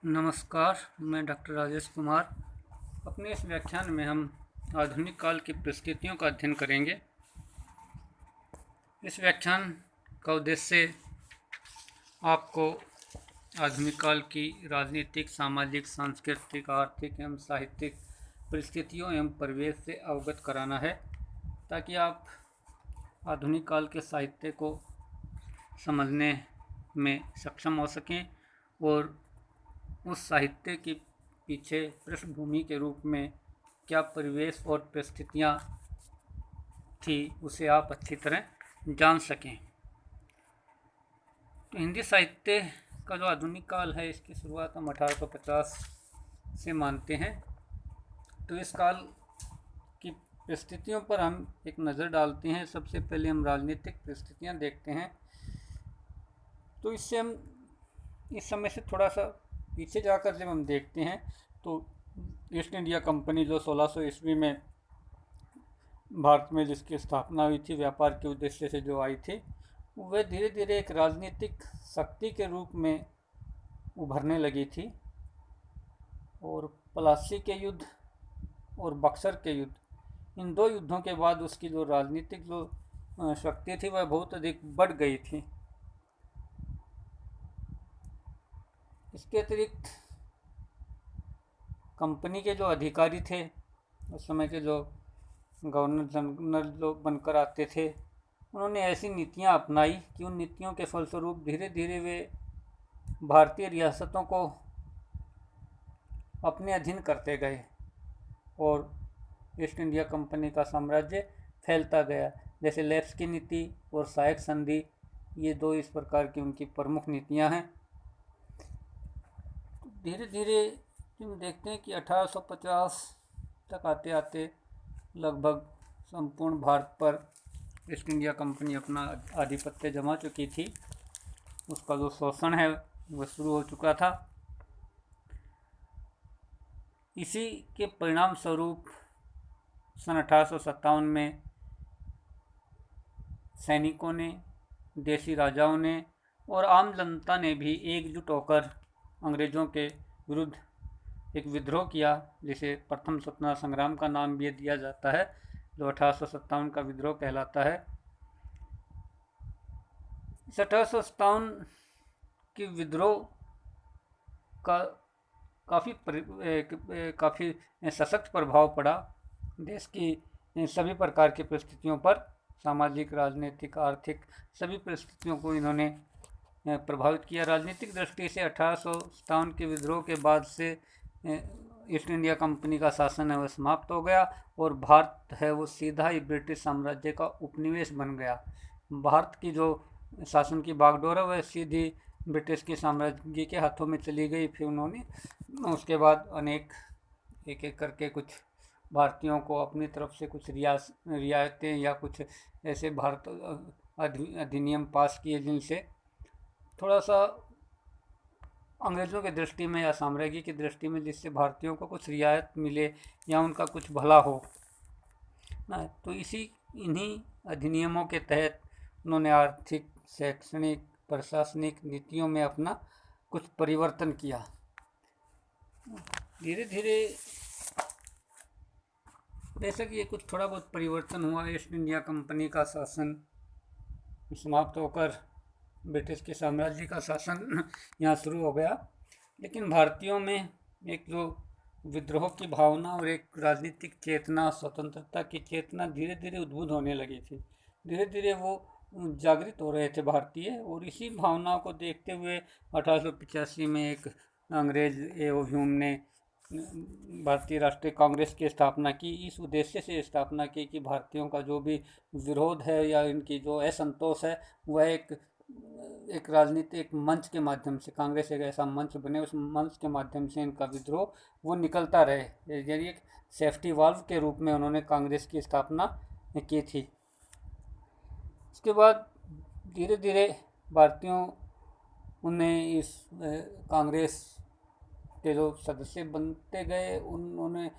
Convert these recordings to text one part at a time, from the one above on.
नमस्कार, मैं डॉक्टर राजेश कुमार। अपने इस व्याख्यान में हम आधुनिक काल की परिस्थितियों का अध्ययन करेंगे। इस व्याख्यान का उद्देश्य आपको आधुनिक काल की राजनीतिक, सामाजिक, सांस्कृतिक, आर्थिक एवं साहित्यिक परिस्थितियों एवं परिवेश से अवगत कराना है, ताकि आप आधुनिक काल के साहित्य को समझने में सक्षम हो सकें और उस साहित्य के पीछे पृष्ठभूमि के रूप में क्या परिवेश और परिस्थितियाँ थी, उसे आप अच्छी तरह जान सकें। तो हिंदी साहित्य का जो आधुनिक काल है, इसकी शुरुआत हम 1850 से मानते हैं। तो इस काल की परिस्थितियों पर हम एक नज़र डालते हैं। सबसे पहले हम राजनीतिक परिस्थितियाँ देखते हैं। तो इससे हम इस समय से थोड़ा सा पीछे जाकर जब हम देखते हैं तो ईस्ट इंडिया कंपनी जो 1600 ईस्वी में भारत में जिसकी स्थापना हुई थी, व्यापार के उद्देश्य से जो आई थी, वह धीरे धीरे एक राजनीतिक शक्ति के रूप में उभरने लगी थी। और प्लासी के युद्ध और बक्सर के युद्ध, इन दो युद्धों के बाद उसकी जो राजनीतिक जो शक्ति थी वह बहुत अधिक बढ़ गई थी। इसके अतिरिक्त कंपनी के जो अधिकारी थे, उस समय के जो गवर्नर जनरल जो बनकर आते थे, उन्होंने ऐसी नीतियां अपनाई कि उन नीतियों के फलस्वरूप धीरे धीरे वे भारतीय रियासतों को अपने अधीन करते गए और ईस्ट इंडिया कंपनी का साम्राज्य फैलता गया। जैसे लेप्स की नीति और सहायक संधि, ये दो इस प्रकार की उनकी प्रमुख नीतियां हैं। धीरे धीरे हम देखते हैं कि 1850 तक आते आते लगभग संपूर्ण भारत पर ईस्ट इंडिया कंपनी अपना आधिपत्य जमा चुकी थी। उसका जो शोषण है वह शुरू हो चुका था। इसी के परिणाम स्वरूप सन 1857 में सैनिकों ने, देशी राजाओं ने और आम जनता ने भी एकजुट होकर अंग्रेज़ों के विरुद्ध एक विद्रोह किया, जिसे प्रथम स्वतंत्रता संग्राम का नाम भी दिया जाता है, जो 1857 का विद्रोह कहलाता है। इस 1857 के विद्रोह का काफ़ी सशक्त प्रभाव पड़ा देश की सभी प्रकार की परिस्थितियों पर। सामाजिक, राजनीतिक, आर्थिक सभी परिस्थितियों को इन्होंने प्रभावित किया। राजनीतिक दृष्टि से 1857 के विद्रोह के बाद से ईस्ट इंडिया कंपनी का शासन है वह समाप्त हो गया और भारत है वो सीधा ही ब्रिटिश साम्राज्य का उपनिवेश बन गया। भारत की जो शासन की बागडोर है वह सीधी ब्रिटिश के साम्राज्य के हाथों में चली गई। फिर उन्होंने उसके बाद अनेक एक एक करके कुछ भारतीयों को अपनी तरफ से कुछ रियायतें या कुछ ऐसे भारत अधिनियम पास किए जिनसे थोड़ा सा अंग्रेज़ों की दृष्टि में या साम्राज्य की दृष्टि में, जिससे भारतीयों को कुछ रियायत मिले या उनका कुछ भला हो ना। तो इन्हीं अधिनियमों के तहत उन्होंने आर्थिक, शैक्षणिक, प्रशासनिक नीतियों में अपना कुछ परिवर्तन किया। धीरे धीरे बेशक ये कुछ थोड़ा बहुत परिवर्तन हुआ। ईस्ट इंडिया कंपनी का शासन समाप्त होकर ब्रिटिश के साम्राज्य का शासन यहाँ शुरू हो गया, लेकिन भारतीयों में एक जो विद्रोह की भावना और एक राजनीतिक चेतना, स्वतंत्रता की चेतना धीरे धीरे उद्भूत होने लगी थी। धीरे धीरे वो जागृत हो रहे थे भारतीय, और इसी भावनाओं को देखते हुए 1885 में एक अंग्रेज एओ ह्यूम ने भारतीय राष्ट्रीय कांग्रेस की स्थापना की। इस उद्देश्य से स्थापना की कि भारतीयों का जो भी विरोध है या इनकी जो असंतोष है वह एक राजनीतिक मंच के माध्यम से, कांग्रेस एक ऐसा मंच बने, उस मंच के माध्यम से इनका विद्रोह वो निकलता रहे। यानी एक सेफ्टी वाल्व के रूप में उन्होंने कांग्रेस की स्थापना की थी। इसके बाद धीरे धीरे भारतीयों उन्हें इस कांग्रेस के जो सदस्य बनते गए, उन्होंने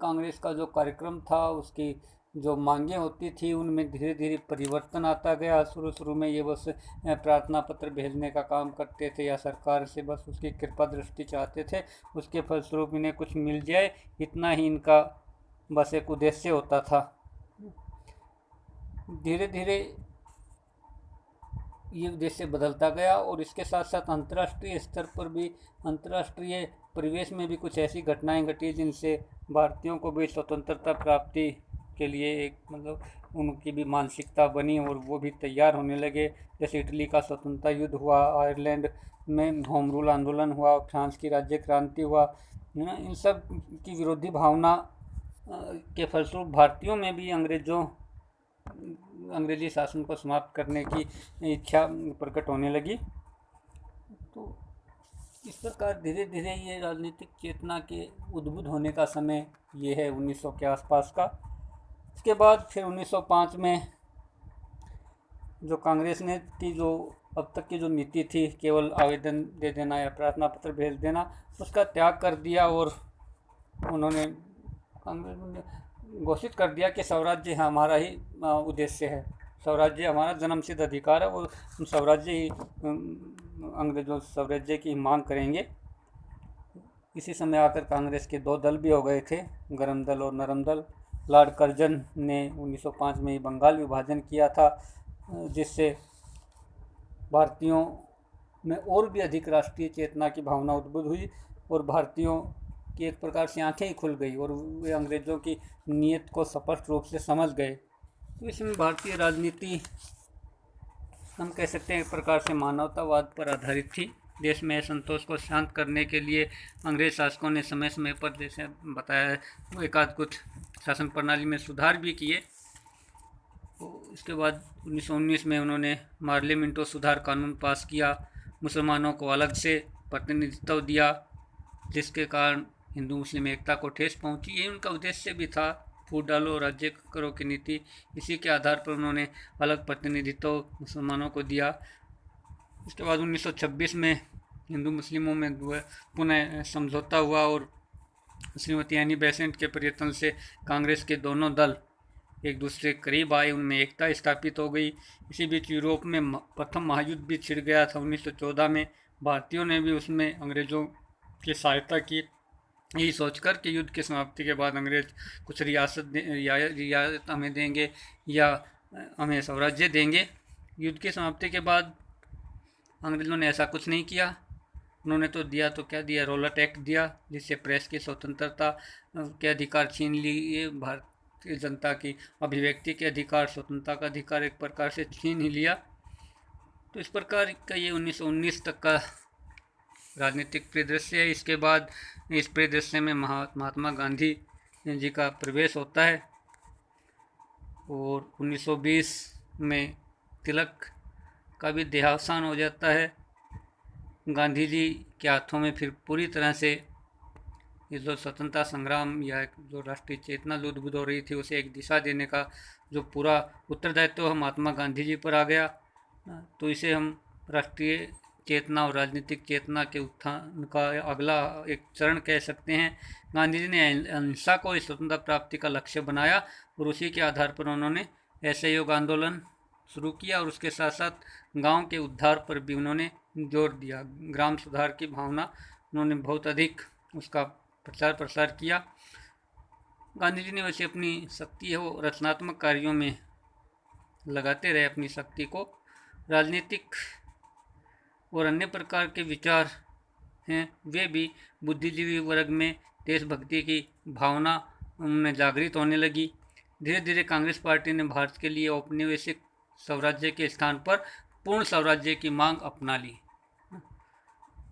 कांग्रेस का जो कार्यक्रम था उसकी जो मांगें होती थी उनमें धीरे धीरे परिवर्तन आता गया। शुरू में ये बस प्रार्थना पत्र भेजने का काम करते थे या सरकार से बस उसकी कृपा दृष्टि चाहते थे, उसके फलस्वरूप इन्हें कुछ मिल जाए, इतना ही इनका बस एक उद्देश्य होता था। धीरे धीरे ये उद्देश्य बदलता गया और इसके साथ साथ अंतर्राष्ट्रीय स्तर पर भी, अंतर्राष्ट्रीय परिवेश में भी कुछ ऐसी घटनाएं घटी जिनसे भारतीयों को भी स्वतंत्रता प्राप्ति के लिए एक उनकी भी मानसिकता बनी और वो भी तैयार होने लगे। जैसे इटली का स्वतंत्रता युद्ध हुआ, आयरलैंड में होम रूल आंदोलन हुआ, फ्रांस की राज्य क्रांति हुआ, इन सब की विरोधी भावना के फलस्वरूप भारतीयों में भी अंग्रेजी शासन को समाप्त करने की इच्छा प्रकट होने लगी। तो इस प्रकार धीरे धीरे ये राजनीतिक चेतना के उद्बुद्ध होने का समय ये है 1900 के आसपास का। इसके बाद फिर 1905 में जो कांग्रेस ने की जो अब तक की जो नीति थी, केवल आवेदन दे देना या प्रार्थना पत्र भेज देना, उसका त्याग कर दिया और उन्होंने कांग्रेस ने घोषित कर दिया कि स्वराज्य हमारा ही उद्देश्य है, स्वराज्य हमारा जन्मसिद्ध अधिकार है, वो स्वराज्य ही अंग्रेजों स्वराज्य की मांग करेंगे। इसी समय आकर कांग्रेस के दो दल भी हो गए थे, गरम दल और नरम दल। लॉर्ड कर्जन ने 1905 में बंगाल विभाजन किया था, जिससे भारतीयों में और भी अधिक राष्ट्रीय चेतना की भावना उद्बुद्ध हुई और भारतीयों की एक प्रकार से आंखें ही खुल गई और वे अंग्रेज़ों की नीयत को स्पष्ट रूप से समझ गए। तो इसमें भारतीय राजनीति हम कह सकते हैं एक प्रकार से मानवतावाद पर आधारित थी। देश में असंतोष को शांत करने के लिए अंग्रेज शासकों ने समय समय पर, जैसे बताया है, वो एकाध कुछ शासन प्रणाली में सुधार भी किए। तो इसके बाद 1919 में उन्होंने पार्लियामेंटो सुधार कानून पास किया, मुसलमानों को अलग से प्रतिनिधित्व दिया, जिसके कारण हिंदू मुस्लिम एकता को ठेस पहुंची। ये उनका उद्देश्य भी था, फूट डालो राज्य करो की नीति, इसी के आधार पर उन्होंने अलग प्रतिनिधित्व मुसलमानों को दिया। इसके बाद 1926 में हिंदू मुस्लिमों में पुनः समझौता हुआ और श्रीमती एनी बेसेंट के प्रयत्न से कांग्रेस के दोनों दल एक दूसरे के करीब आए, उनमें एकता स्थापित हो गई। इसी बीच यूरोप में प्रथम महायुद्ध भी छिड़ गया था 1914 में। भारतीयों ने भी उसमें अंग्रेज़ों की सहायता की, यही सोचकर कि युद्ध की समाप्ति के बाद अंग्रेज कुछ रियासत हमें देंगे या हमें स्वराज्य देंगे। युद्ध की समाप्ति के बाद अंग्रेज़ों ने ऐसा कुछ नहीं किया। उन्होंने तो दिया तो क्या दिया, रॉलेट एक्ट दिया, जिससे प्रेस की स्वतंत्रता के अधिकार छीन लिए, भारतीय जनता की अभिव्यक्ति के अधिकार, स्वतंत्रता का अधिकार एक प्रकार से छीन ही लिया। तो इस प्रकार का ये 1919 तक का राजनीतिक परिदृश्य है। इसके बाद इस परिदृश्य में महात्मा गांधी जी का प्रवेश होता है और 1920 में तिलक का भी देहावसान हो जाता है। गांधी जी के हाथों में फिर पूरी तरह से ये जो स्वतंत्रता संग्राम या जो राष्ट्रीय चेतना जो उद्बुद्ध हो रही थी उसे एक दिशा देने का जो पूरा उत्तरदायित्व महात्मा गांधी जी पर आ गया। तो इसे हम राष्ट्रीय चेतना और राजनीतिक चेतना के उत्थान का अगला एक चरण कह सकते हैं। गांधी जी ने अहिंसा को इस स्वतंत्रता प्राप्ति का लक्ष्य बनाया और उसी के आधार पर उन्होंने असहयोग आंदोलन शुरू किया और उसके साथ साथ गांव के उद्धार पर भी उन्होंने जोर दिया। ग्राम सुधार की भावना उन्होंने बहुत अधिक उसका प्रचार प्रसार किया। गांधी जी ने वैसे अपनी शक्ति हो रचनात्मक कार्यों में लगाते रहे अपनी शक्ति को। राजनीतिक और अन्य प्रकार के विचार हैं वे भी बुद्धिजीवी वर्ग में देशभक्ति की भावना उनमें जागृत होने लगी। धीरे धीरे कांग्रेस पार्टी ने भारत के लिए औपनिवेशिक स्वराज्य के स्थान पर पूर्ण स्वराज्य की मांग अपना ली।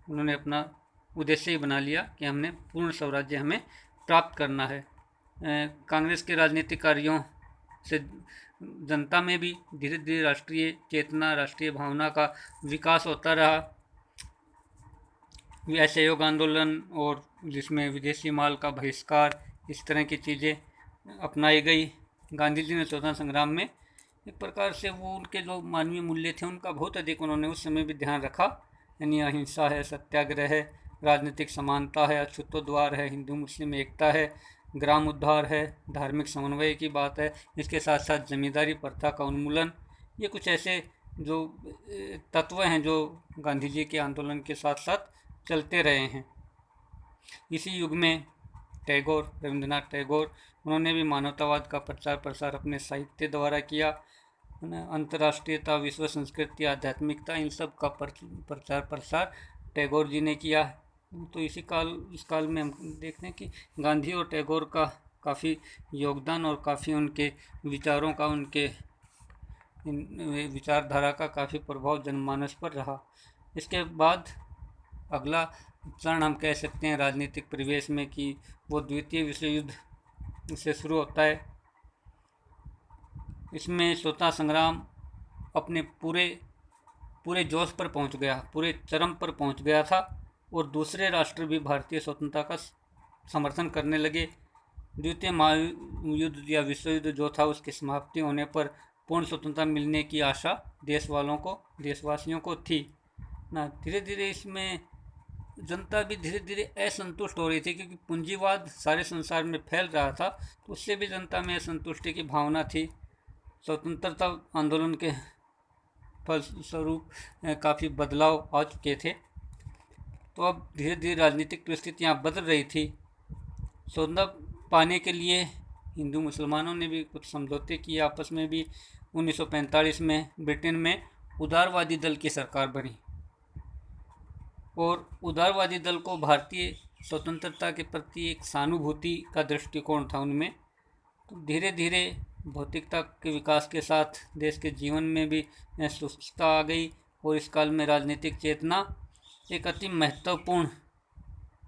उन्होंने अपना उद्देश्य ही बना लिया कि हमने पूर्ण स्वराज्य हमें प्राप्त करना है। कांग्रेस के राजनीतिक कार्यों से जनता में भी धीरे धीरे राष्ट्रीय चेतना, राष्ट्रीय भावना का विकास होता रहा। असहयोग आंदोलन और जिसमें विदेशी माल का बहिष्कार, इस तरह की चीज़ें अपनाई गई। गांधी जी ने स्वतंत्रता संग्राम में एक प्रकार से वो उनके जो मानवीय मूल्य थे उनका बहुत अधिक उन्होंने उस समय भी ध्यान रखा। यानी अहिंसा है, सत्याग्रह है, राजनीतिक समानता है, अछूतोद्वार है, हिंदू मुस्लिम एकता है, ग्राम उद्धार है, धार्मिक समन्वय की बात है, इसके साथ साथ जमींदारी प्रथा का उन्मूलन। ये कुछ ऐसे जो तत्व हैं जो गांधी जी के आंदोलन के साथ साथ चलते रहे हैं। इसी युग में टैगोर, रविंद्रनाथ टैगोर, उन्होंने भी मानवतावाद का प्रचार प्रसार अपने साहित्य द्वारा किया। अंतर्राष्ट्रीयता, विश्व संस्कृति, आध्यात्मिकता, इन सब का प्रचार प्रसार टैगोर जी ने किया। तो इस काल में हम देखते हैं कि गांधी और टैगोर का काफ़ी योगदान और काफ़ी उनके विचारों का, उनके विचारधारा का काफ़ी प्रभाव जनमानस पर रहा। इसके बाद अगला चरण हम कह सकते हैं राजनीतिक परिवेश में कि वो द्वितीय विश्व युद्ध से शुरू होता है। इसमें स्वतंत्रता संग्राम अपने पूरे जोश पर पहुंच गया, पूरे चरम पर पहुंच गया था और दूसरे राष्ट्र भी भारतीय स्वतंत्रता का समर्थन करने लगे। द्वितीय महायुद्ध या विश्व युद्ध जो था, उसकी समाप्ति होने पर पूर्ण स्वतंत्रता मिलने की आशा देशवासियों को थी ना। धीरे धीरे इसमें जनता भी धीरे धीरे असंतुष्ट हो रही थी, क्योंकि पूंजीवाद सारे संसार में फैल रहा था, तो उससे भी जनता में असंतुष्टि की भावना थी। स्वतंत्रता आंदोलन के फलस्वरूप काफ़ी बदलाव आ चुके थे। तो अब धीरे धीरे राजनीतिक परिस्थितियाँ बदल रही थी। स्वतंत्रता पाने के लिए हिंदू मुसलमानों ने भी कुछ समझौते किए आपस में भी। 1945 में ब्रिटेन में उदारवादी दल की सरकार बनी और उदारवादी दल को भारतीय स्वतंत्रता के प्रति एक सहानुभूति का दृष्टिकोण था उनमें। तो धीरे धीरे भौतिकता के विकास के साथ देश के जीवन में भी सुस्तता आ गई और इस काल में राजनीतिक चेतना एक अति महत्वपूर्ण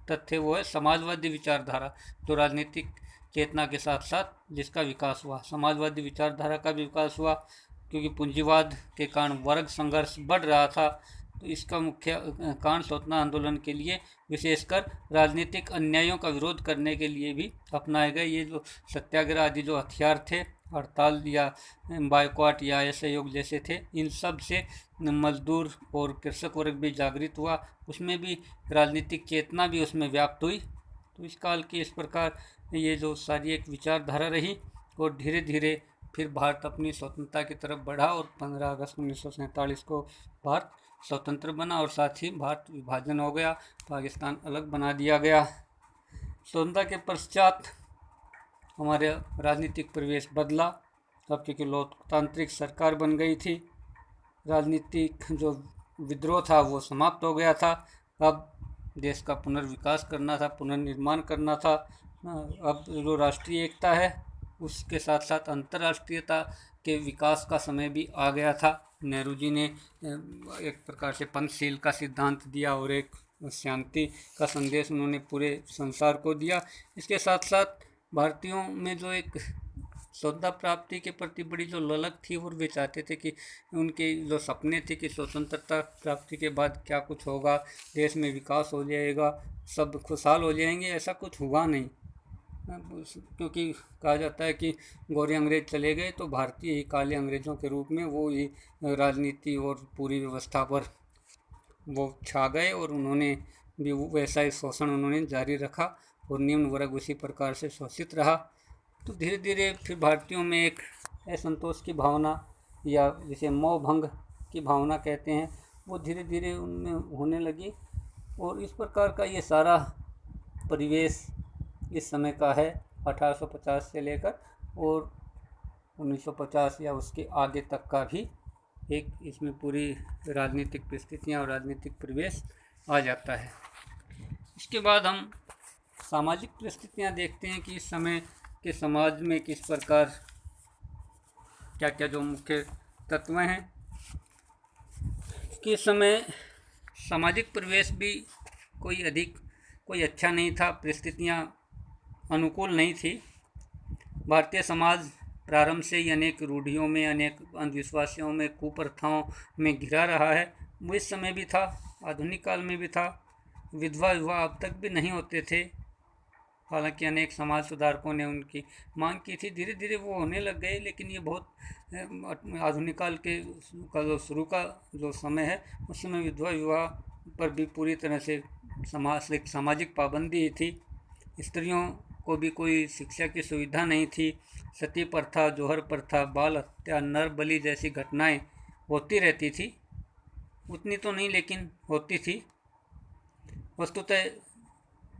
तथ्य वो है समाजवादी विचारधारा, जो राजनीतिक चेतना के साथ साथ जिसका विकास हुआ। समाजवादी विचारधारा का भी विकास हुआ क्योंकि पूंजीवाद के कारण वर्ग संघर्ष बढ़ रहा था। तो इसका मुख्य कारण स्वतंत्रता आंदोलन के लिए विशेषकर राजनीतिक अन्यायों का विरोध करने के लिए भी अपनाए गए ये जो सत्याग्रह आदि जो हथियार थे, हड़ताल या बायकॉट या असहयोग जैसे थे, इन सब से मजदूर और कृषक वर्ग भी जागृत हुआ, उसमें भी राजनीतिक चेतना भी उसमें व्याप्त हुई। तो इस काल की इस प्रकार ये जो सारी एक विचारधारा रही और धीरे धीरे फिर भारत अपनी स्वतंत्रता की तरफ बढ़ा और 15 अगस्त 1947 को भारत स्वतंत्र बना और साथ ही भारत विभाजन हो गया, पाकिस्तान अलग बना दिया गया। स्वतंत्रता के पश्चात हमारे राजनीतिक परिवेश बदला। अब क्योंकि लोकतांत्रिक सरकार बन गई थी, राजनीतिक जो विद्रोह था वो समाप्त हो गया था। अब देश का पुनर्विकास करना था, पुनर्निर्माण करना था। अब जो राष्ट्रीय एकता है उसके साथ साथ अंतर्राष्ट्रीयता के विकास का समय भी आ गया था। नेहरू जी ने एक प्रकार से पंचशील का सिद्धांत दिया और एक शांति का संदेश उन्होंने पूरे संसार को दिया। इसके साथ साथ भारतीयों में जो एक स्वतंत्रता प्राप्ति के प्रति बड़ी जो ललक थी और वे चाहते थे कि उनके जो सपने थे कि स्वतंत्रता प्राप्ति के बाद क्या कुछ होगा, देश में विकास हो जाएगा, सब खुशहाल हो जाएंगे, ऐसा कुछ हुआ नहीं। क्योंकि कहा जाता है कि गोरे अंग्रेज चले गए तो भारतीय ही काले अंग्रेज़ों के रूप में वो ही राजनीति और पूरी व्यवस्था पर वो छा गए और उन्होंने भी वैसा ही शोषण उन्होंने जारी रखा और निम्न वर्ग उसी प्रकार से शोषित रहा। तो धीरे धीरे फिर भारतीयों में एक असंतोष की भावना या जिसे मोह भंग की भावना कहते हैं, वो धीरे धीरे उनमें होने लगी और इस प्रकार का ये सारा परिवेश इस समय का है 1850 से लेकर और 1950 या उसके आगे तक का भी एक इसमें पूरी राजनीतिक परिस्थितियाँ और राजनीतिक परिवेश आ जाता है। इसके बाद हम सामाजिक परिस्थितियाँ देखते हैं कि इस समय के समाज में किस प्रकार क्या क्या जो मुख्य तत्व हैं कि इस समय सामाजिक परिवेश भी कोई अच्छा नहीं था, परिस्थितियाँ अनुकूल नहीं थी। भारतीय समाज प्रारंभ से ही अनेक रूढ़ियों में, अनेक अंधविश्वासों में, कुप्रथाओं में घिरा रहा है। वो इस समय भी था, आधुनिक काल में भी था। विधवा विवाह अब तक भी नहीं होते थे, हालांकि अनेक समाज सुधारकों ने उनकी मांग की थी। धीरे धीरे वो होने लग गए, लेकिन ये बहुत आधुनिक काल के का जो शुरू का जो समय है उस समय विधवा विवाह पर भी पूरी तरह से सामाजिक पाबंदी थी। स्त्रियों को भी कोई शिक्षा की सुविधा नहीं थी। सती प्रथा, जौहर प्रथा, बाल हत्या, नर बलि जैसी घटनाएं होती रहती थी। उतनी तो नहीं, लेकिन होती थी। वस्तुतः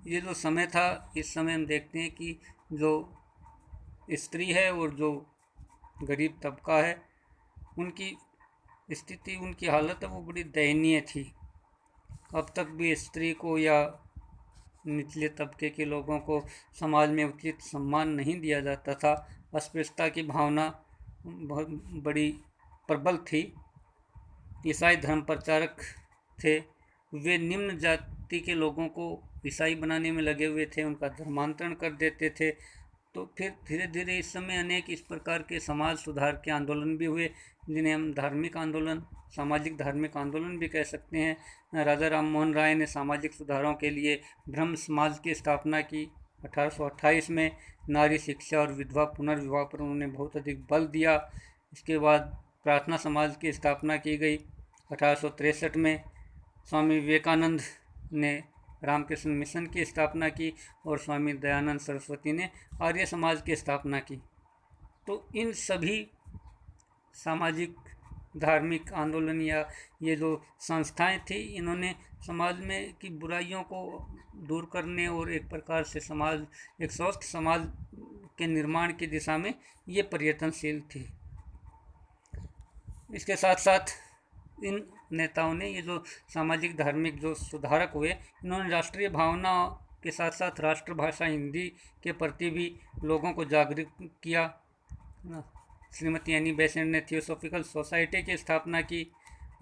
ये जो समय था, इस समय हम देखते हैं कि जो स्त्री है और जो गरीब तबका है, उनकी स्थिति, उनकी हालत है वो बड़ी दयनीय थी। अब तक भी स्त्री को या निचले तबके के लोगों को समाज में उचित सम्मान नहीं दिया जाता था। अस्पृश्यता की भावना बहुत बड़ी प्रबल थी। ईसाई धर्म प्रचारक थे, वे निम्न जाति के लोगों को ईसाई बनाने में लगे हुए थे, उनका धर्मांतरण कर देते थे। तो फिर धीरे धीरे इस समय अनेक इस प्रकार के समाज सुधार के आंदोलन भी हुए, जिन्हें हम धार्मिक आंदोलन, सामाजिक धार्मिक आंदोलन भी कह सकते हैं। राजा राम मोहन राय ने सामाजिक सुधारों के लिए ब्रह्म समाज की स्थापना की। 1828 में नारी शिक्षा और विधवा पुनर्विवाह पर उन्होंने बहुत अधिक बल दिया। इसके बाद प्रार्थना समाज की स्थापना की गई। 1863 में स्वामी विवेकानंद ने रामकृष्ण मिशन की स्थापना की और स्वामी दयानंद सरस्वती ने आर्य समाज की स्थापना की। तो इन सभी सामाजिक धार्मिक आंदोलन या ये जो संस्थाएं थी, इन्होंने समाज में की बुराइयों को दूर करने और एक प्रकार से समाज, एक स्वस्थ समाज के निर्माण की दिशा में ये प्रयत्नशील थी। इसके साथ साथ इन नेताओं ने, ये जो सामाजिक धार्मिक जो सुधारक हुए, इन्होंने राष्ट्रीय भावना के साथ साथ राष्ट्रभाषा हिंदी के प्रति भी लोगों को जागरूक किया। श्रीमती एनी बेसेंट ने थियोसॉफिकल सोसाइटी की स्थापना की।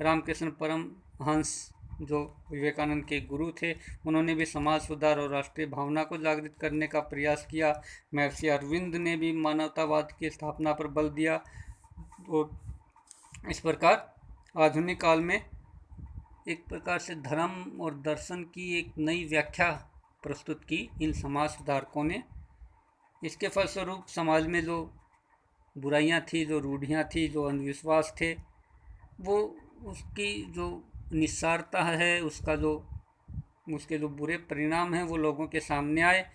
रामकृष्ण परमहंस जो विवेकानंद के गुरु थे, उन्होंने भी समाज सुधार और राष्ट्रीय भावना को जागृत करने का प्रयास किया। महर्षि अरविंद ने भी मानवतावाद की स्थापना पर बल दिया। और इस प्रकार आधुनिक काल में एक प्रकार से धर्म और दर्शन की एक नई व्याख्या प्रस्तुत की इन समाज सुधारकों ने। इसके फलस्वरूप समाज में जो बुराइयां थी, जो रूढ़ियां थी, जो अंधविश्वास थे, वो उसकी जो निस्सारता है, उसके जो बुरे परिणाम हैं, वो लोगों के सामने आए।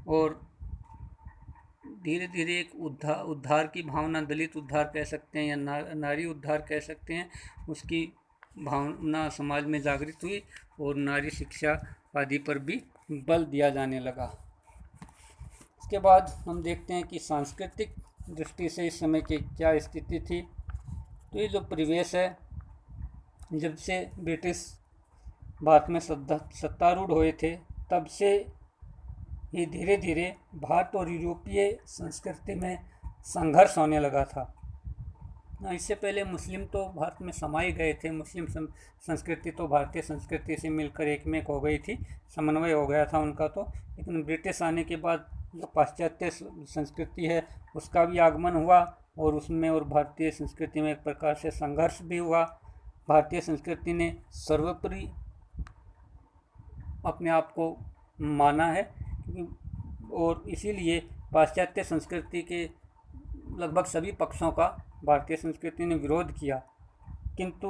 और धीरे धीरे एक उद्धार की भावना, दलित उद्धार कह सकते हैं या नारी उद्धार कह सकते हैं, उसकी भावना समाज में जागृत हुई और नारी शिक्षा आदि पर भी बल दिया जाने लगा। इसके बाद हम देखते हैं कि सांस्कृतिक दृष्टि से इस समय की क्या स्थिति थी। तो ये जो परिवेश है, जब से ब्रिटिश भारत में सत्तारूढ़ हुए थे, तब से ही धीरे धीरे भारत और यूरोपीय संस्कृति में संघर्ष होने लगा था। इससे पहले मुस्लिम तो भारत में समाये गए थे, मुस्लिम संस्कृति तो भारतीय संस्कृति से मिलकर एक में हो गई थी, समन्वय हो गया था उनका तो। लेकिन ब्रिटिश आने के बाद जो पाश्चात्य संस्कृति है, उसका भी आगमन हुआ और उसमें और भारतीय संस्कृति में एक प्रकार से संघर्ष भी हुआ। भारतीय संस्कृति ने सर्वोपरि अपने आप को माना है और इसीलिए पाश्चात्य संस्कृति के लगभग सभी पक्षों का भारतीय संस्कृति ने विरोध किया, किंतु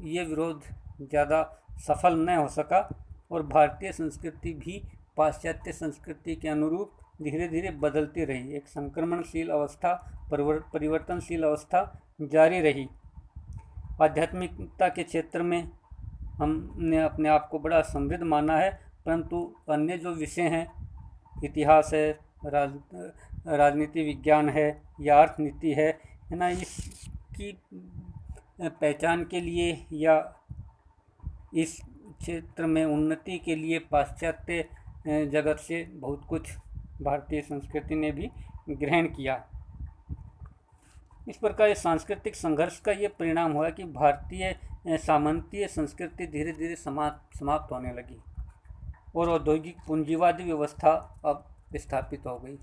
ये विरोध ज़्यादा सफल न हो सका और भारतीय संस्कृति भी पाश्चात्य संस्कृति के अनुरूप धीरे धीरे बदलती रही। एक संक्रमणशील अवस्था, परिवर्तनशील अवस्था जारी रही। आध्यात्मिकता के क्षेत्र में हमने अपने आप को बड़ा समृद्ध माना है, परंतु अन्य जो विषय हैं, इतिहास है, राजनीति विज्ञान है या अर्थनीति है ना, इसकी पहचान के लिए या इस क्षेत्र में उन्नति के लिए पाश्चात्य जगत से बहुत कुछ भारतीय संस्कृति ने भी ग्रहण किया। इस प्रकार सांस्कृतिक संघर्ष का ये परिणाम हुआ कि भारतीय सामंतीय संस्कृति धीरे धीरे समाप्त होने लगी और औद्योगिक पूंजीवादी व्यवस्था अब स्थापित हो गई।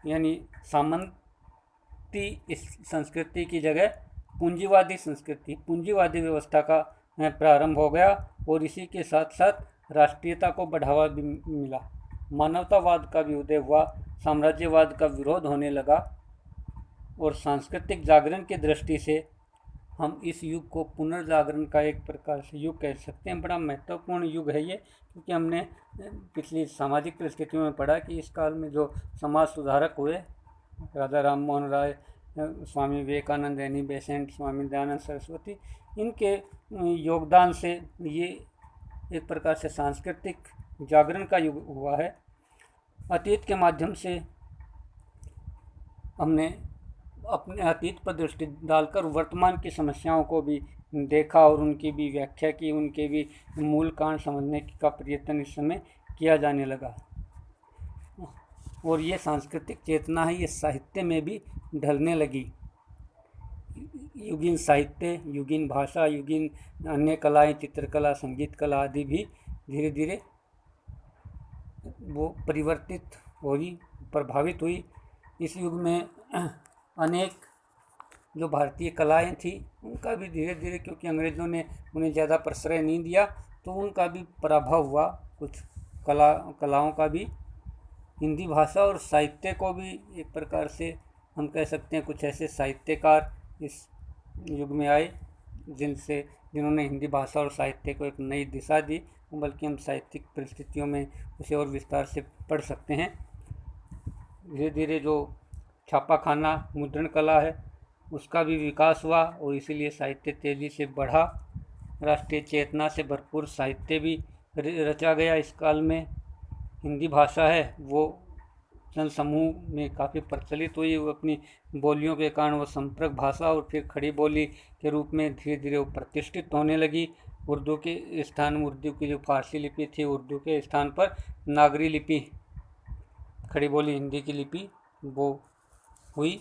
यानी सामंती इस संस्कृति की जगह पूंजीवादी व्यवस्था का प्रारंभ हो गया और इसी के साथ साथ राष्ट्रीयता को बढ़ावा भी मिला। मानवतावाद का भी उदय हुआ, साम्राज्यवाद का विरोध होने लगा और सांस्कृतिक जागरण की दृष्टि से हम इस युग को पुनर्जागरण का एक प्रकार से युग कह सकते हैं। बड़ा महत्वपूर्ण युग है ये, क्योंकि हमने पिछली सामाजिक परिस्थितियों में पढ़ा कि इस काल में जो समाज सुधारक हुए, राजा राम मोहन राय, स्वामी विवेकानंद, एनी बेसेंट, स्वामी दयानंद सरस्वती, इनके योगदान से ये एक प्रकार से सांस्कृतिक जागरण का युग हुआ है। अतीत के माध्यम से हमने अपने अतीत पर दृष्टि डालकर वर्तमान की समस्याओं को भी देखा और उनकी भी व्याख्या की, उनके भी मूल कारण समझने का प्रयत्न इस समय किया जाने लगा। और ये सांस्कृतिक चेतना है, ये साहित्य में भी ढलने लगी। युगीन साहित्य, युगीन भाषा, युगीन अन्य कलाएं, चित्रकला, संगीत कला आदि भी धीरे धीरे वो परिवर्तित हुई, प्रभावित हुई। इस युग में अनेक जो भारतीय कलाएं थी उनका भी धीरे धीरे, क्योंकि अंग्रेज़ों ने उन्हें ज़्यादा प्रश्रय नहीं दिया, तो उनका भी प्रभाव हुआ। कुछ कलाओं का भी, हिंदी भाषा और साहित्य को भी एक प्रकार से हम कह सकते हैं, कुछ ऐसे साहित्यकार इस युग में आए जिन्होंने हिंदी भाषा और साहित्य को एक नई दिशा दी। बल्कि हम साहित्यिक परिस्थितियों में उसे और विस्तार से पढ़ सकते हैं। धीरे धीरे जो छापाखाना मुद्रण कला है उसका भी विकास हुआ और इसीलिए साहित्य तेजी से बढ़ा। राष्ट्रीय चेतना से भरपूर साहित्य भी रचा गया इस काल में। हिंदी भाषा है वो जन समूह में काफ़ी प्रचलित हुई। वो अपनी बोलियों के कारण वो संपर्क भाषा और फिर खड़ी बोली के रूप में धीरे धीरे वो प्रतिष्ठित होने लगी। उर्दू के स्थान में, उर्दू की जो फारसी लिपि थी, उर्दू के स्थान पर नागरी लिपि, खड़ी बोली हिंदी की लिपि वो हुई।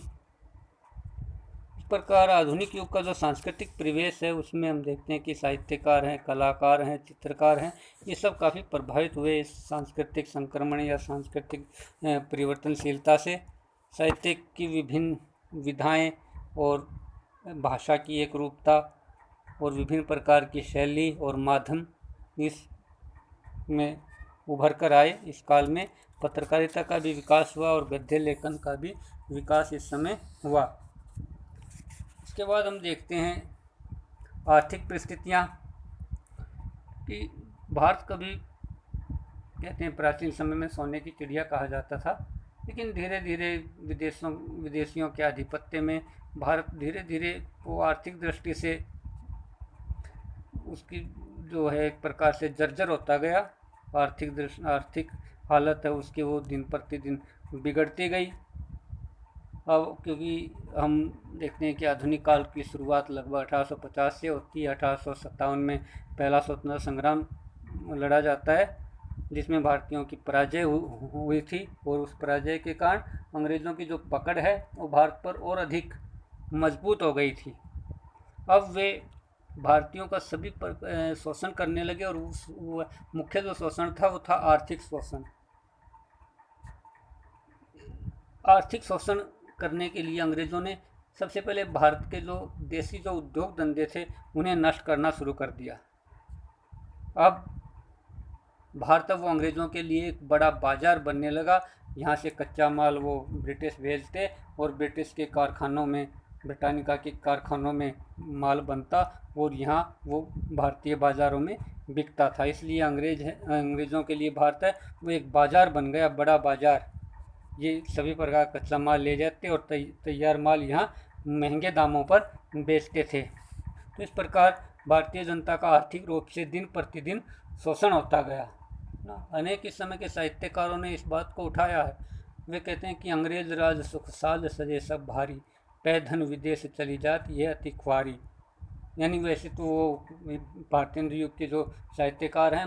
इस प्रकार आधुनिक युग का जो सांस्कृतिक परिवेश है उसमें हम देखते हैं कि साहित्यकार हैं, कलाकार हैं, चित्रकार हैं, ये सब काफ़ी प्रभावित हुए इस सांस्कृतिक संक्रमण या सांस्कृतिक परिवर्तनशीलता से। साहित्य की विभिन्न विधाएं और भाषा की एक रूपता और विभिन्न प्रकार की शैली और माध्यम इसमें उभर कर आए। इस काल में पत्रकारिता का भी विकास हुआ और गद्य लेखन का भी विकास इस समय हुआ। इसके बाद हम देखते हैं आर्थिक परिस्थितियाँ, कि भारत कभी कहते हैं प्राचीन समय में सोने की चिड़िया कहा जाता था, लेकिन धीरे धीरे विदेशियों के आधिपत्य में भारत धीरे धीरे वो आर्थिक दृष्टि से उसकी जो है एक प्रकार से जर्जर होता गया। आर्थिक हालत है उसकी वो दिन प्रतिदिन बिगड़ती गई। अब क्योंकि हम देखते हैं कि आधुनिक काल की शुरुआत लगभग 1850 से होती है। 1857 में पहला स्वतंत्रता संग्राम लड़ा जाता है जिसमें भारतीयों की पराजय हुई थी और उस पराजय के कारण अंग्रेज़ों की जो पकड़ है वो भारत पर और अधिक मजबूत हो गई थी। अब वे भारतीयों का सभी पर शोषण करने लगे और मुख्य जो शोषण था वो था आर्थिक शोषण। आर्थिक शोषण करने के लिए अंग्रेज़ों ने सबसे पहले भारत के जो देसी जो उद्योग धंधे थे उन्हें नष्ट करना शुरू कर दिया। अब भारत वो अंग्रेज़ों के लिए एक बड़ा बाजार बनने लगा। यहाँ से कच्चा माल वो ब्रिटिश भेजते और ब्रिटिश के कारखानों में, ब्रिटानिका के कारखानों में माल बनता और यहाँ वो भारतीय बाज़ारों में बिकता था। इसलिए अंग्रेज़ों के लिए भारत है वो एक बाज़ार बन गया, बड़ा बाज़ार। ये सभी प्रकार का कच्चा माल ले जाते और तैयार माल यहाँ महंगे दामों पर बेचते थे। तो इस प्रकार भारतीय जनता का आर्थिक रूप से दिन प्रतिदिन शोषण होता गया। अनेक इस समय के साहित्यकारों ने इस बात को उठाया है। वे कहते हैं कि अंग्रेज राज सुख साज सजे सब भारी, पै धन विदेश चली जात ये अति ख्वारी। यानी वैसे तो वो भारतीय युग के जो साहित्यकार हैं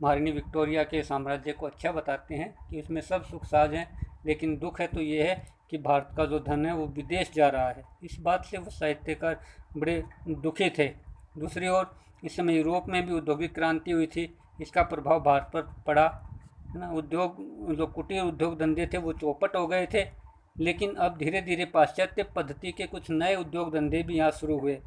महारानी विक्टोरिया के साम्राज्य को अच्छा बताते हैं कि उसमें सब सुख साज हैं, लेकिन दुख है तो ये है कि भारत का जो धन है वो विदेश जा रहा है। इस बात से वो साहित्यकार बड़े दुखी थे। दूसरी ओर इस समय यूरोप में भी औद्योगिक क्रांति हुई थी, इसका प्रभाव भारत पर पड़ा ना। उद्योग जो कुटीर उद्योग धंधे थे वो चौपट हो गए थे, लेकिन अब धीरे धीरे पाश्चात्य पद्धति के कुछ नए उद्योग धंधे भी यहाँ शुरू हुए।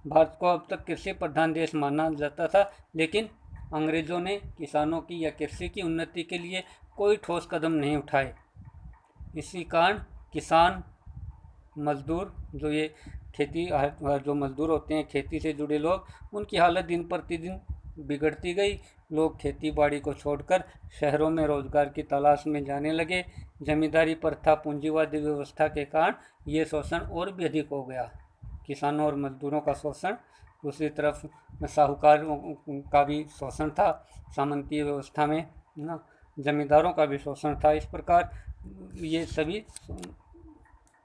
भारत को अब तक कृषि प्रधान देश माना जाता था, लेकिन अंग्रेज़ों ने किसानों की या कृषि की उन्नति के लिए कोई ठोस कदम नहीं उठाए। इसी कारण किसान मजदूर जो ये खेती जो मजदूर होते हैं, खेती से जुड़े लोग, उनकी हालत दिन प्रतिदिन बिगड़ती गई। लोग खेती बाड़ी को छोड़कर शहरों में रोजगार की तलाश में जाने लगे। जमींदारी प्रथा, पूंजीवादी व्यवस्था के कारण ये शोषण और भी अधिक हो गया। किसानों और मजदूरों का शोषण, दूसरी तरफ साहूकारों का भी शोषण था, सामंतीय व्यवस्था में ना जमींदारों का भी शोषण था। इस प्रकार ये सभी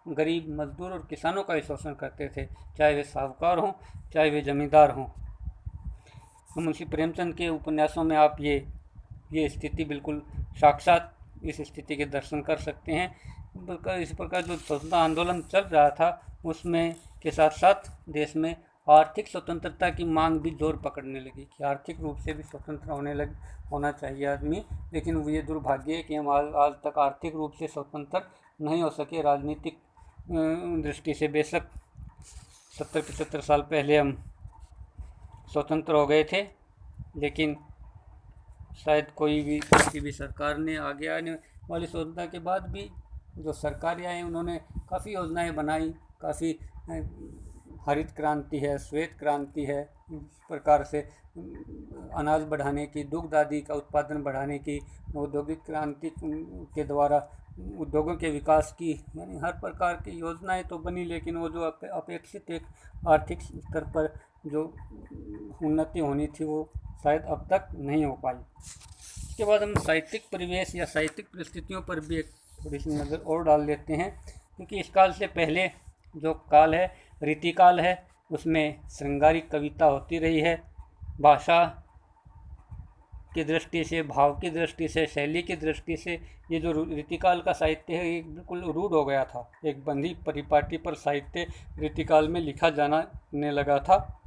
गरीब मजदूर और किसानों का ही शोषण करते थे, चाहे वे साहूकार हों चाहे वे जमींदार हों। मुंशी प्रेमचंद के उपन्यासों में आप ये स्थिति बिल्कुल साक्षात इस स्थिति के दर्शन कर सकते हैं। इस प्रकार जो स्वतंत्रता आंदोलन चल रहा था उसमें के साथ साथ देश में आर्थिक स्वतंत्रता की मांग भी जोर पकड़ने लगी कि आर्थिक रूप से भी स्वतंत्र होना चाहिए आदमी। लेकिन ये दुर्भाग्य है कि हम आज तक आर्थिक रूप से स्वतंत्र नहीं हो सके। राजनीतिक दृष्टि से बेशक 70-75 साल पहले हम स्वतंत्र हो गए थे, लेकिन शायद किसी भी सरकार ने आगे आने वाली स्वतंत्रता के बाद भी जो सरकारें आई उन्होंने काफ़ी योजनाएं बनाई। काफ़ी हरित क्रांति है, श्वेत क्रांति है, इस प्रकार से अनाज बढ़ाने की, दुग्ध आदि का उत्पादन बढ़ाने की, औद्योगिक क्रांति के द्वारा उद्योगों के विकास की, यानी हर प्रकार की योजनाएं तो बनी, लेकिन वो जो अपेक्षित एक आर्थिक स्तर पर जो उन्नति होनी थी वो शायद अब तक नहीं हो पाई। इसके बाद हम साहित्यिक परिवेश या साहित्यिक परिस्थितियों पर भी एक थोड़ी सी नज़र और डाल लेते हैं, क्योंकि इस काल से पहले जो काल है, रीतिकाल है, उसमें श्रृंगारिक कविता होती रही है। भाषा की दृष्टि से, भाव की दृष्टि से, शैली की दृष्टि से ये जो रीतिकाल का साहित्य है ये बिल्कुल रूढ़ हो गया था। एक बंधी परिपाटी पर साहित्य रीतिकाल में लिखा जाने लगा था।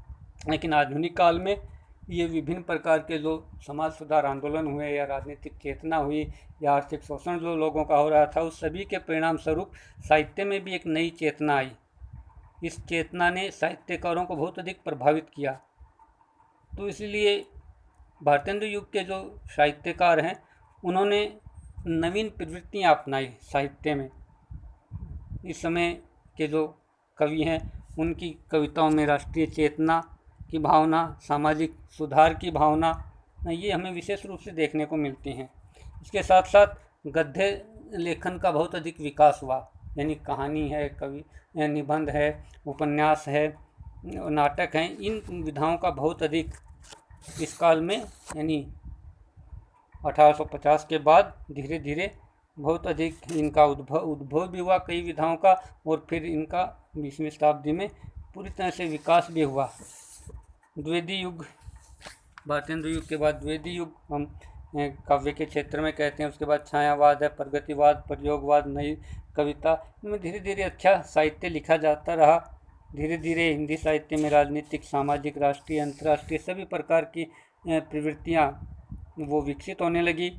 लेकिन आधुनिक काल में ये विभिन्न प्रकार के जो समाज सुधार आंदोलन हुए या राजनीतिक चेतना हुई या आर्थिक शोषण जो लोगों का हो रहा था, उस सभी के परिणाम स्वरूप साहित्य में भी एक नई चेतना आई। इस चेतना ने साहित्यकारों को बहुत अधिक प्रभावित किया। तो इसलिए भारतेंदु युग के जो साहित्यकार हैं उन्होंने नवीन प्रवृत्तियाँ अपनाई साहित्य में। इस समय के जो कवि हैं उनकी कविताओं में राष्ट्रीय चेतना की भावना, सामाजिक सुधार की भावना, ये हमें विशेष रूप से देखने को मिलती हैं। इसके साथ साथ गद्य लेखन का बहुत अधिक विकास हुआ, यानी कहानी है, कवि निबंध है, उपन्यास है, नाटक हैं, इन विधाओं का बहुत अधिक इस काल में, यानी 1850 के बाद धीरे धीरे बहुत अधिक इनका उद्भव भी हुआ कई विधाओं का, और फिर इनका 20वीं शताब्दी में पूरी तरह से विकास भी हुआ। द्विवेदी युग, भारतेंदु युग के बाद द्विवेदी युग हम काव्य के क्षेत्र में कहते हैं। उसके बाद छायावाद है, प्रगतिवाद, प्रयोगवाद, नई कविता, इनमें धीरे धीरे अच्छा साहित्य लिखा जाता रहा। धीरे धीरे हिंदी साहित्य में राजनीतिक, सामाजिक, राष्ट्रीय, अंतर्राष्ट्रीय सभी प्रकार की प्रवृत्तियाँ वो विकसित होने लगी।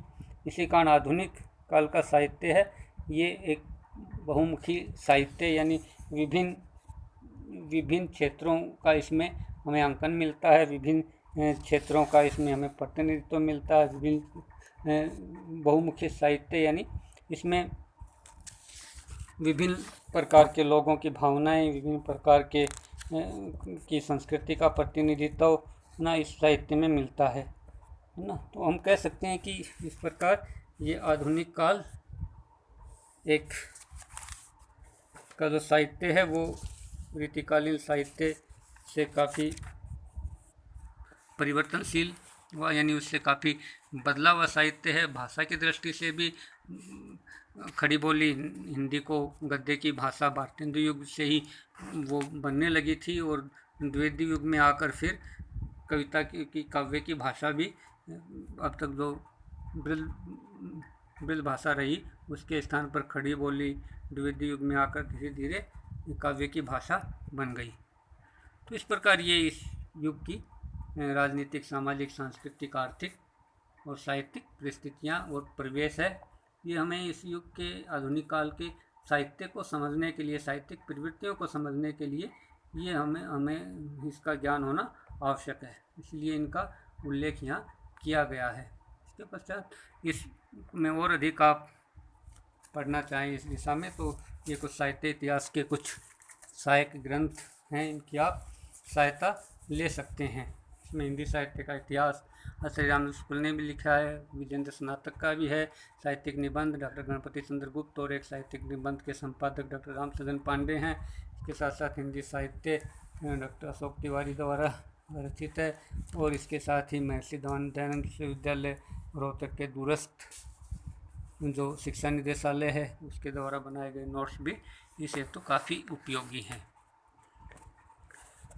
इसी कारण आधुनिक काल का साहित्य है ये एक बहुमुखी साहित्य, यानी विभिन्न क्षेत्रों का इसमें हमें अंकन मिलता है, विभिन्न क्षेत्रों का इसमें हमें प्रतिनिधित्व मिलता है। विभिन्न बहुमुखी साहित्य यानी इसमें विभिन्न प्रकार के लोगों की भावनाएं, विभिन्न प्रकार के की संस्कृति का प्रतिनिधित्व ना इस साहित्य में मिलता है ना। तो हम कह सकते हैं कि इस प्रकार ये आधुनिक काल एक का जो साहित्य है वो रीतिकालीन साहित्य से काफ़ी परिवर्तनशील हुआ, यानी उससे काफ़ी बदला हुआ साहित्य है। भाषा की दृष्टि से भी खड़ी बोली हिंदी को, गद्य की भाषा भारतेंदु युग से ही वो बनने लगी थी, और द्विवेदी युग में आकर फिर कविता की काव्य की भाषा भी अब तक जो ब्रज भाषा रही उसके स्थान पर खड़ी बोली द्विवेदी युग में आकर धीरे धीरे काव्य की भाषा बन गई। तो इस प्रकार ये इस युग की राजनीतिक, सामाजिक, सांस्कृतिक, आर्थिक और साहित्यिक परिस्थितियाँ और परिवेश है। ये हमें इस युग के आधुनिक काल के साहित्य को समझने के लिए, साहित्यिक प्रवृत्तियों को समझने के लिए ये हमें इसका ज्ञान होना आवश्यक है, इसलिए इनका उल्लेख यहाँ किया गया है। इसके पश्चात इसमें और अधिक आप पढ़ना चाहें इस दिशा में तो ये कुछ साहित्य इतिहास के कुछ सहायक ग्रंथ हैं, इनकी आप सहायता ले सकते हैं। इसमें हिंदी साहित्य का इतिहास श्री राम स्कूल ने भी लिखा है, विजेंद्र स्नातक का भी है, साहित्यिक निबंध डॉक्टर गणपति चंद्र गुप्त और एक साहित्यिक निबंध के संपादक डॉक्टर रामसदन पांडे हैं। इसके साथ साथ हिंदी साहित्य डॉक्टर अशोक तिवारी द्वारा रचित है, और इसके साथ ही महर्षि दयानंद विश्वविद्यालय रोहतक के दूरस्थ जो शिक्षा निदेशालय है उसके द्वारा बनाए गए नोट्स भी इस हेतु काफ़ी उपयोगी हैं।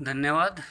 धन्यवाद।